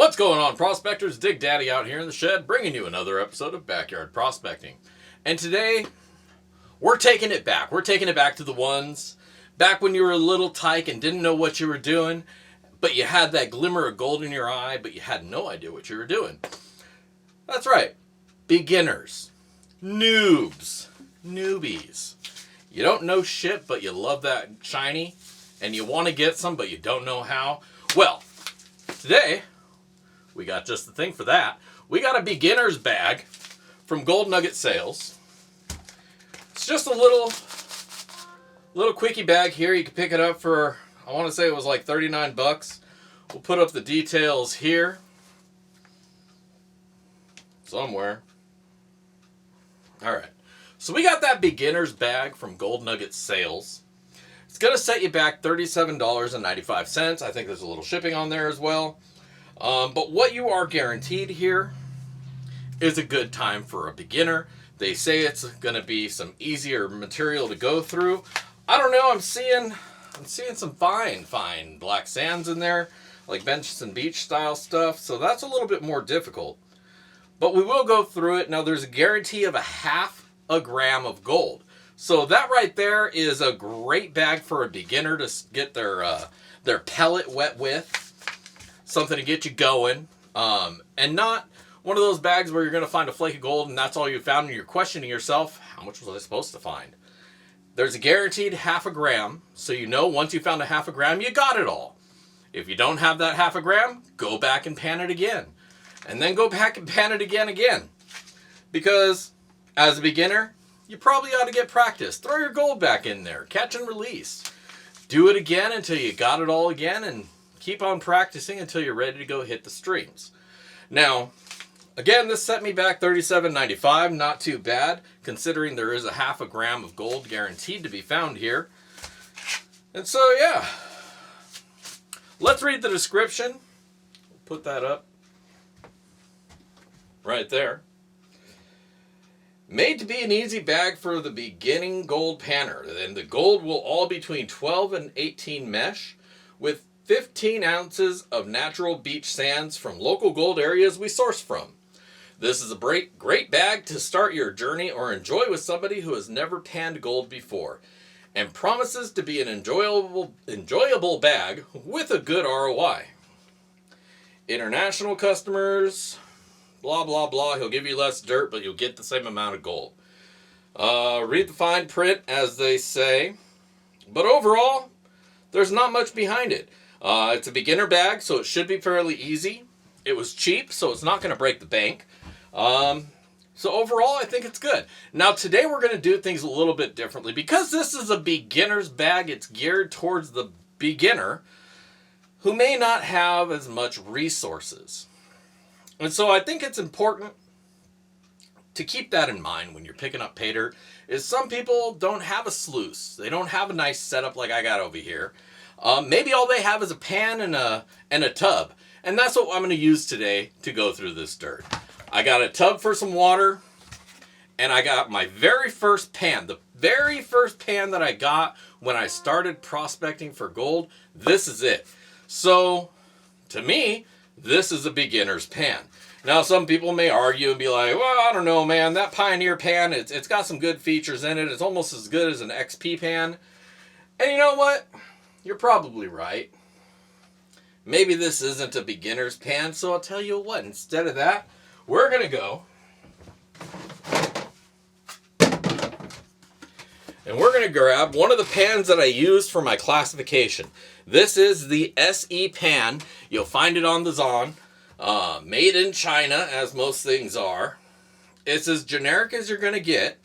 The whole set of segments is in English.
What's going on, prospectors? Dig Daddy out here in the shed, bringing you another episode of Backyard Prospecting. And today, we're taking it back. We're taking it back to the ones back when you were a little tyke and didn't know what you were doing, but you had that glimmer of gold in your eye, but you had no idea what you were doing. That's right. Beginners. Noobs. Newbies. You don't know shit, but you love that shiny, and you want to get some, but you don't know how. Well, today, we got just the thing for that. We got a beginner's bag from GoldNuggetSales. It's just a little quickie bag here. You can pick it up for, I want to say it was like 39 bucks. We'll put up the details here. Somewhere. Alright. So we got that beginner's bag from GoldNuggetSales. It's going to set you back $37.95. I think there's a little shipping on there as well. But what you are guaranteed here is a good time for a beginner. They say it's going to be some easier material to go through. I don't know. I'm seeing some fine black sands in there, like bench and beach style stuff. So that's a little bit more difficult. But we will go through it. Now there's a guarantee of half a gram of gold. So that right there is a great bag for a beginner to get their pellet wet with. Something to get you going. And not one of those bags where you're going to find a flake of gold and that's all you found and you're questioning yourself, how much was I supposed to find? There's a guaranteed half a gram. So you know once you found a half a gram, you got it all. If you don't have that half a gram, go back and pan it again. And then go back and pan it again. Because as a beginner, you probably ought to get practice. Throw your gold back in there. Catch and release. Do it again until you got it all again and keep on practicing until you're ready to go hit the streams. Now, again, this set me back $37.95. Not too bad, considering there is a half a gram of gold guaranteed to be found here. And so, yeah. Let's read the description. Put that up. Right there. Made to be an easy bag for the beginning gold panner. And the gold will all between 12 and 18 mesh with 15 ounces of natural beach sands from local gold areas we source from. This is a great bag to start your journey or enjoy with somebody who has never panned gold before. And promises to be an enjoyable bag with a good ROI. International customers... blah, blah, blah. He'll give you less dirt, but you'll get the same amount of gold. Read the fine print, as they say. But overall, there's not much behind it. It's a beginner bag, so it should be fairly easy. It was cheap, so it's not going to break the bank. So overall, I think it's good. Now, today we're going to do things a little bit differently. Because this is a beginner's bag, it's geared towards the beginner who may not have as much resources. And so I think it's important to keep that in mind when you're picking up Paydirt, is some people don't have a sluice. They don't have a nice setup like I got over here. Maybe all they have is a pan and a tub. And that's what I'm going to use today to go through this dirt. I got a tub for some water, and I got my very first pan. The very first pan that I got when I started prospecting for gold. This is it. So, to me, this is a beginner's pan. Now, some people may argue and be like, well, I don't know, man. That Pioneer pan, it's got some good features in it. It's almost as good as an XP pan. And you know what? You're probably right. Maybe this isn't a beginner's pan, so I'll tell you what. Instead of that, we're going to go. And we're going to grab one of the pans that I used for my classification. This is the SE pan. You'll find it on the Zon. Made in China, as most things are. It's as generic as you're going to get.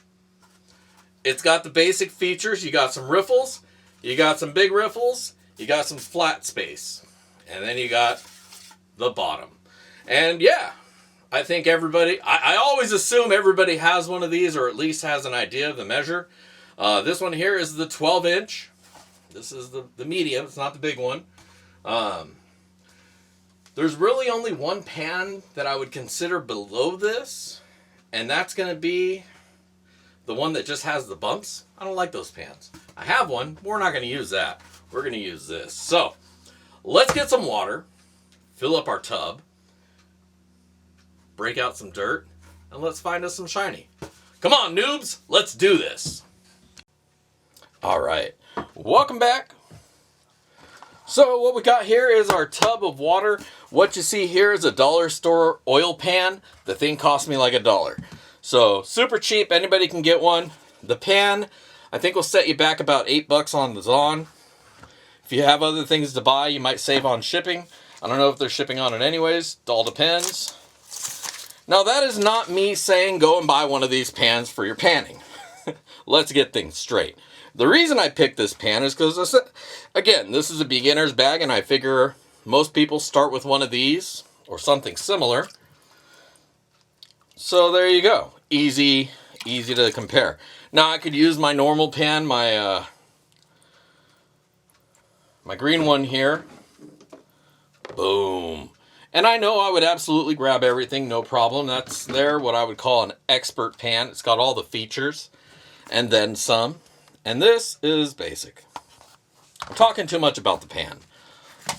It's got the basic features. You got some riffles. You got some big riffles. You got some flat space. And then you got the bottom. And yeah, I think everybody... I always assume everybody has one of these, or at least has an idea of the measure. This one here is the 12-inch. This is the medium. It's not the big one. There's really only one pan that I would consider below this. And that's going to be the one that just has the bumps. I don't like those pans. I have one. We're not going to use that. We're going to use this. So, let's get some water. Fill up our tub. break out some dirt, and let's find us some shiny. Come on, noobs, let's do this. All right, welcome back. So what we got here is our tub of water. What you see here is a dollar store oil pan. The thing cost me like $1. So super cheap, anybody can get one. The pan, I think will set you back about $8 on the Zon. If you have other things to buy, you might save on shipping. I don't know if they're shipping on it anyways. It all depends. Now that is not me saying go and buy one of these pans for your panning. Let's get things straight. The reason I picked this pan is because, again, this is a beginner's bag, and I figure most people start with one of these or something similar. So there you go. Easy to compare. Now I could use my normal pan, my green one here. Boom. And I know I would absolutely grab everything, no problem. That's what I would call an expert pan. It's got all the features and then some. And this is basic. I'm talking too much about the pan.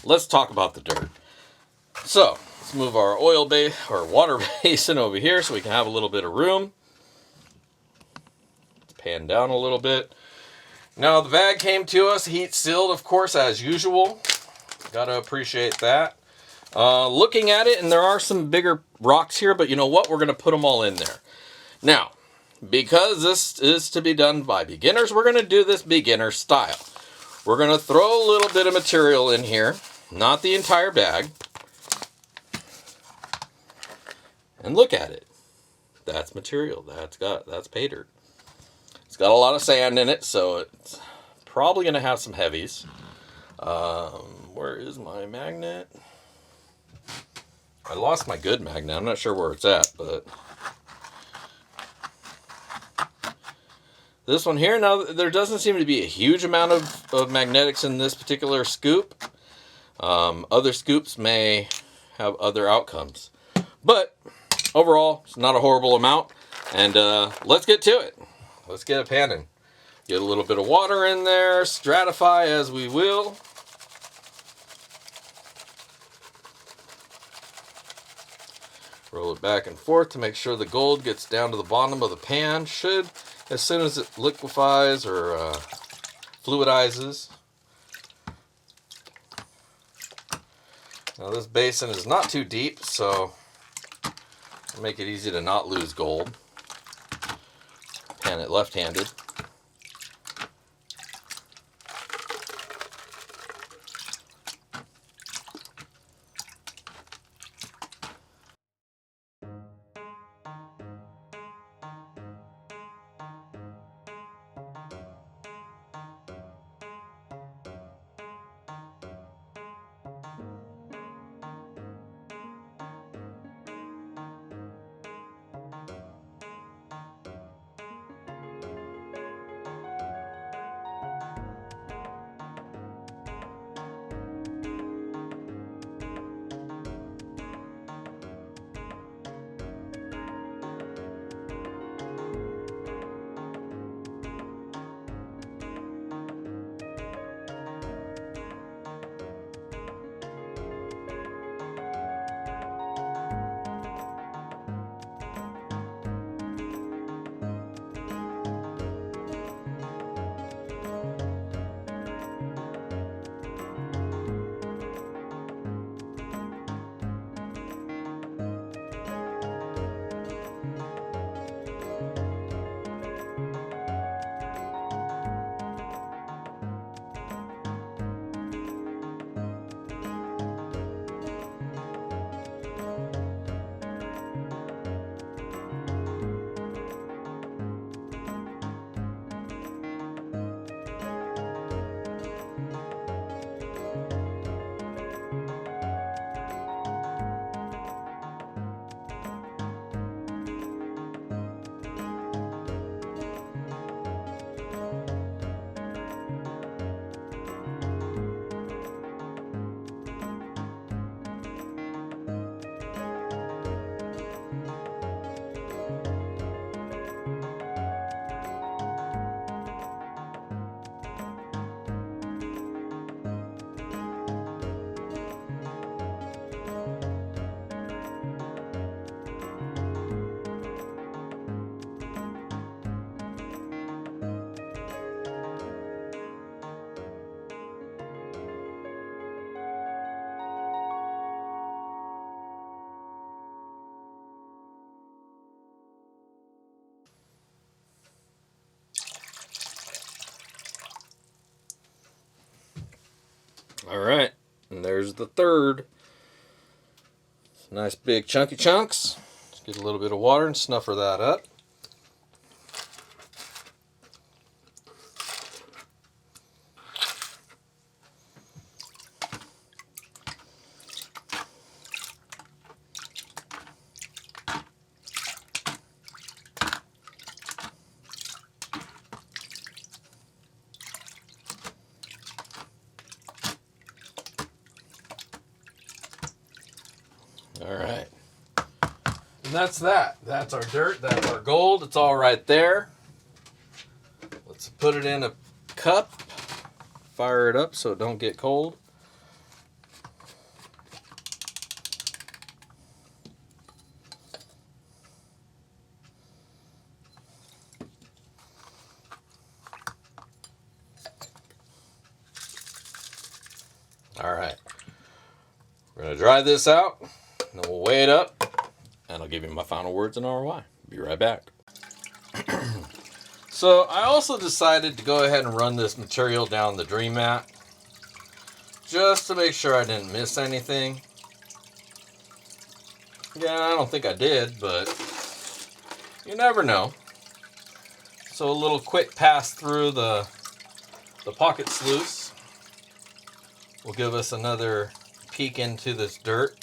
Let's talk about the dirt. So, let's move our water basin over here so we can have a little bit of room. Let's pan down a little bit. Now, the bag came to us heat sealed, of course, as usual. Gotta appreciate that. Looking at it, and there are some bigger rocks here, but you know what? We're gonna put them all in there. Now, because this is to be done by beginners, we're going to do this beginner style. We're going to throw a little bit of material in here, not the entire bag. And look at it. That's material. That's Paydirt. It's got a lot of sand in it, so it's probably going to have some heavies. Where is my magnet? I lost my good magnet. I'm not sure where it's at, but this one here, now there doesn't seem to be a huge amount of magnetics in this particular scoop. Other scoops may have other outcomes. But overall, it's not a horrible amount. And let's get to it. Let's get it panning. Get a little bit of water in there, stratify as we will. Roll it back and forth to make sure the gold gets down to the bottom of the pan. Should, as soon as it liquefies or fluidizes. Now this basin is not too deep, so it'll make it easy to not lose gold. Pan it left-handed. All right, and there's the third. Nice big chunky chunks. Let's get a little bit of water and snuffer that up. All right. And that's that. That's our dirt. That's our gold. It's all right there. Let's put it in a cup. Fire it up so it don't get cold. All right. We're going to dry this out. And then we'll weigh it up, and I'll give you my final words on ROI. Be right back. So I also decided to go ahead and run this material down the Dream Mat, just to make sure I didn't miss anything. Yeah, I don't think I did, but you never know. So a little quick pass through the pocket sluice will give us another peek into this dirt.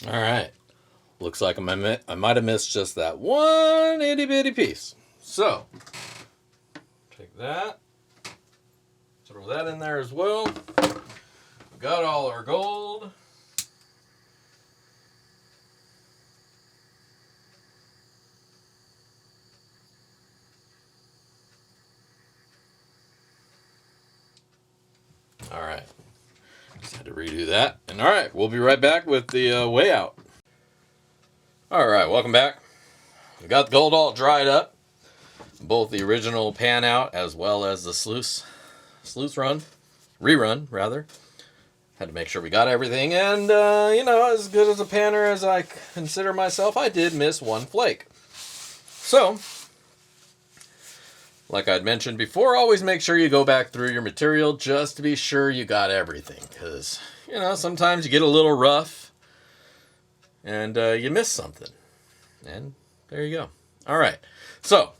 All right. Looks like I might have missed just that one itty bitty piece. So, take that. Throw that in there as well. We got all our gold. All right. Just had to redo that. And all right, we'll be right back with the weigh out. All right, welcome back. We got the gold all dried up. Both the original pan out as well as the sluice rerun rather. Had to make sure we got everything. And, you know, as good as a panner as I consider myself, I did miss one flake. So, like I'd mentioned before, always make sure you go back through your material just to be sure you got everything. Because, you know, sometimes you get a little rough and you miss something. And there you go. All right. So,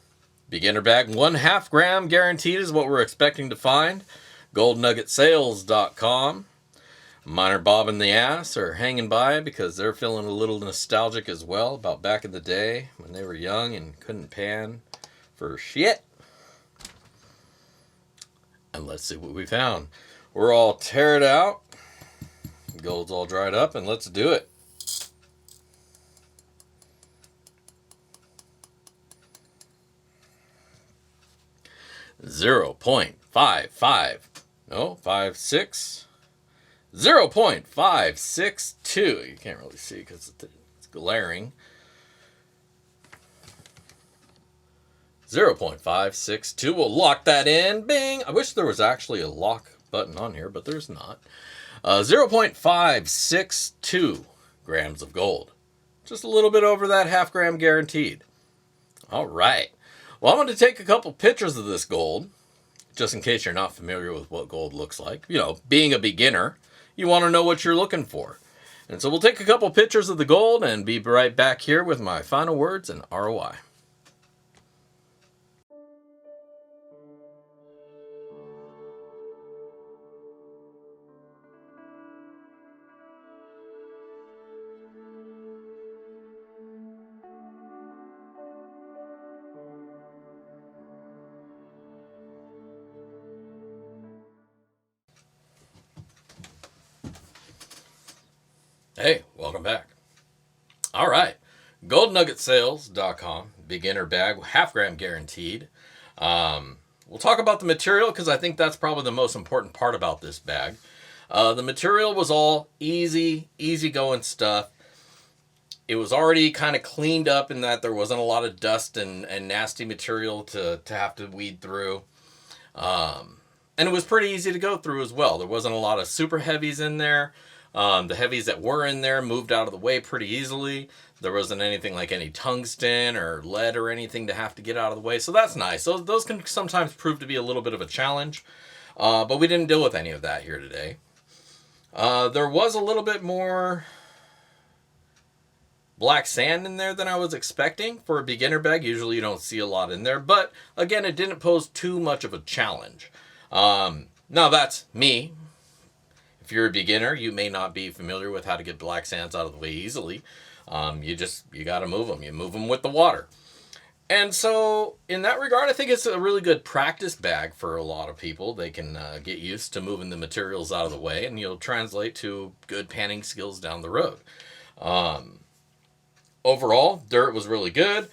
beginner bag, 1/2 gram guaranteed is what we're expecting to find. GoldNuggetSales.com. Mine are bobbing the ass or hanging by because they're feeling a little nostalgic as well about back in the day when they were young and couldn't pan for shit. And let's see what we found. We're all teared out. Gold's all dried up, and let's do it. 0.55. No, 56. 0.562. You can't really see because it's glaring. 0.562. We'll lock that in. Bing. I wish there was actually a lock button on here, but there's not. 0.562 grams of gold. Just a little bit over that half gram guaranteed. All right. Well, I'm going to take a couple pictures of this gold, just in case you're not familiar with what gold looks like. You know, being a beginner, you want to know what you're looking for. And so we'll take a couple pictures of the gold and be right back here with my final words and ROI. Hey, welcome back. All right. GoldNuggetSales.com. Beginner bag, half gram guaranteed. We'll talk about the material because I think that's probably the most important part about this bag. The material was all easy going stuff. It was already kind of cleaned up in that there wasn't a lot of dust and nasty material to have to weed through. And it was pretty easy to go through as well. There wasn't a lot of super heavies in there. The heavies that were in there moved out of the way pretty easily. There wasn't anything like any tungsten or lead or anything to have to get out of the way. So that's nice. So those can sometimes prove to be a little bit of a challenge. But we didn't deal with any of that here today. There was a little bit more black sand in there than I was expecting for a beginner bag. Usually you don't see a lot in there. But again, it didn't pose too much of a challenge. Now that's me. If you're a beginner, you may not be familiar with how to get black sands out of the way easily. You got to move them. You move them with the water. And so in that regard, I think it's a really good practice bag for a lot of people. They can get used to moving the materials out of the way, and you'll translate to good panning skills down the road. Overall, dirt was really good.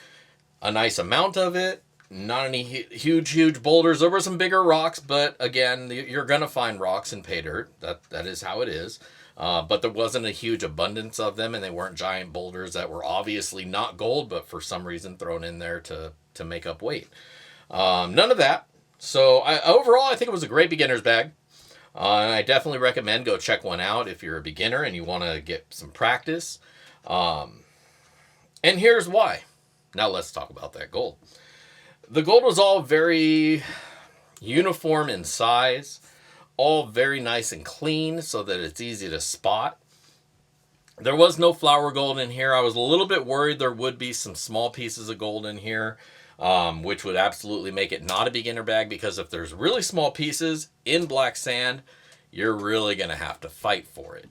A nice amount of it. Not any huge boulders. There were some bigger rocks, but again, you're going to find rocks in Paydirt. That is how it is. But there wasn't a huge abundance of them, and they weren't giant boulders that were obviously not gold, but for some reason thrown in there to make up weight. None of that. So overall, I think it was a great beginner's bag. And I definitely recommend go check one out if you're a beginner and you want to get some practice. And here's why. Now let's talk about that gold. The gold was all very uniform in size, all very nice and clean so that it's easy to spot. There was no flower gold in here. I was a little bit worried there would be some small pieces of gold in here, which would absolutely make it not a beginner bag, because if there's really small pieces in black sand, you're really going to have to fight for it.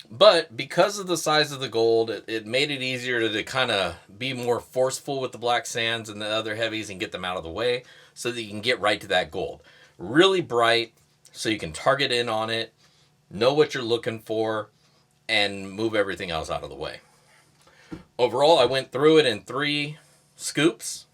But because of the size of the gold, it made it easier to kind of be more forceful with the black sands and the other heavies and get them out of the way so that you can get right to that gold. Really bright, so you can target in on it, know what you're looking for, and move everything else out of the way. Overall, I went through it in 3 scoops.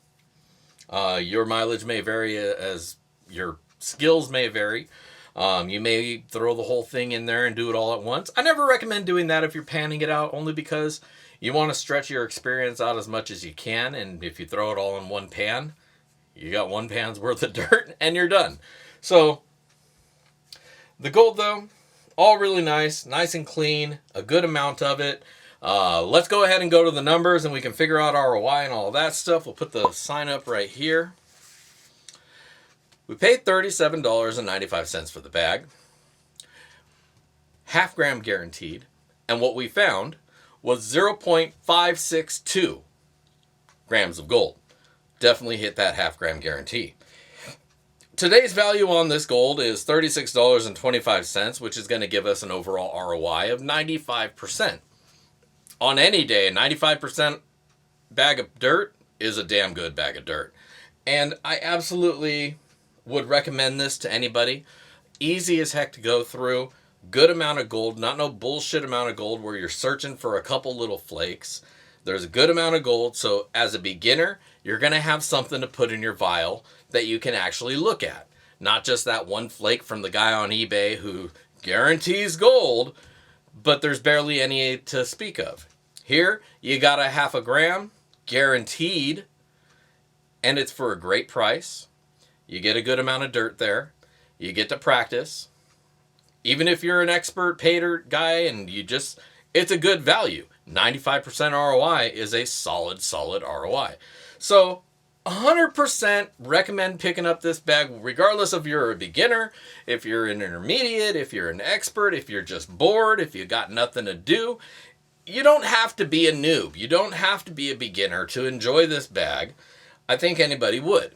Your mileage may vary as your skills may vary. You may throw the whole thing in there and do it all at once. I never recommend doing that if you're panning it out, only because you want to stretch your experience out as much as you can. And if you throw it all in one pan, you got 1 pan's worth of dirt and you're done. So the gold, though, all really nice and clean, a good amount of it. Let's go ahead and go to the numbers and we can figure out ROI and all of that stuff. We'll put the sign up right here. We paid $37.95 for the bag, half gram guaranteed, and what we found was 0.562 grams of gold. Definitely hit that half gram guarantee. Today's value on this gold is $36.25, which is going to give us an overall ROI of 95%. On any day, a 95% bag of dirt is a damn good bag of dirt. And I absolutely would recommend this to anybody. Easy as heck to go through. Good amount of gold, not no bullshit amount of gold where you're searching for a couple little flakes. There's a good amount of gold, so as a beginner, you're going to have something to put in your vial that you can actually look at. Not just that one flake from the guy on eBay who guarantees gold, but there's barely any to speak of. Here, you got a 0.5 gram, guaranteed, and it's for a great price. You get a good amount of dirt there. You get to practice. Even if you're an expert Paydirt guy and it's a good value. 95% ROI is a solid ROI. So 100% recommend picking up this bag regardless if you're a beginner, if you're an intermediate, if you're an expert, if you're just bored, if you got nothing to do. You don't have to be a noob. You don't have to be a beginner to enjoy this bag. I think anybody would.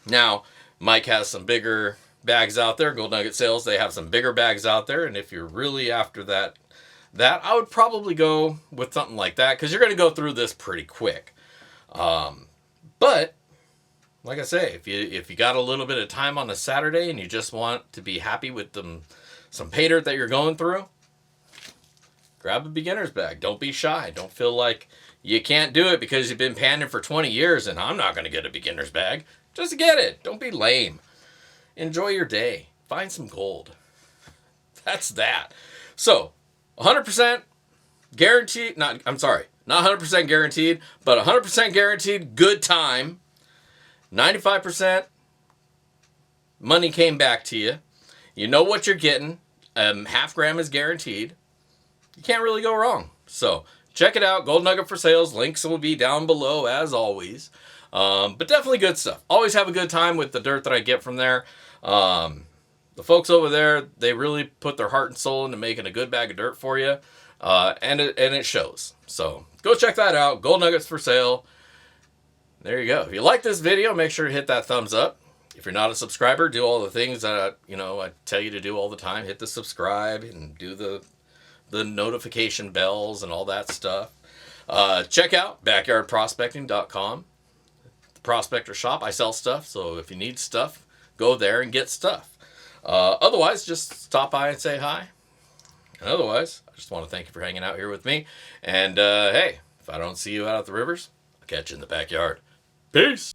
Now, Mike has some bigger bags out there. GoldNuggetSales, they have some bigger bags out there. And if you're really after that I would probably go with something like that because you're going to go through this pretty quick. But like I say, if you got a little bit of time on a Saturday and you just want to be happy with some Paydirt that you're going through, grab a beginner's bag. Don't be shy. Don't feel like you can't do it because you've been panning for 20 years and I'm not going to get a beginner's bag. Just get it. Don't be lame. Enjoy your day. Find some gold. That's that. So, 100% guaranteed, not 100% guaranteed, but 100% guaranteed good time. 95% money came back to you. You know what you're getting. 0.5 gram is guaranteed. You can't really go wrong. So, check it out. Gold Nugget for sales. Links will be down below as always. But definitely good stuff. Always have a good time with the dirt that I get from there. The folks over there, they really put their heart and soul into making a good bag of dirt for you. And it shows. So go check that out. Gold Nuggets for sale. There you go. If you like this video, make sure to hit that thumbs up. If you're not a subscriber, do all the things that I tell you to do all the time. Hit the subscribe and do the notification bells and all that stuff. Check out backyardprospecting.com. The prospector shop. I sell stuff, so if you need stuff, go there and get stuff. Otherwise, just stop by and say hi. And otherwise, I just want to thank you for hanging out here with me. And hey, if I don't see you out at the rivers, I'll catch you in the backyard. Peace.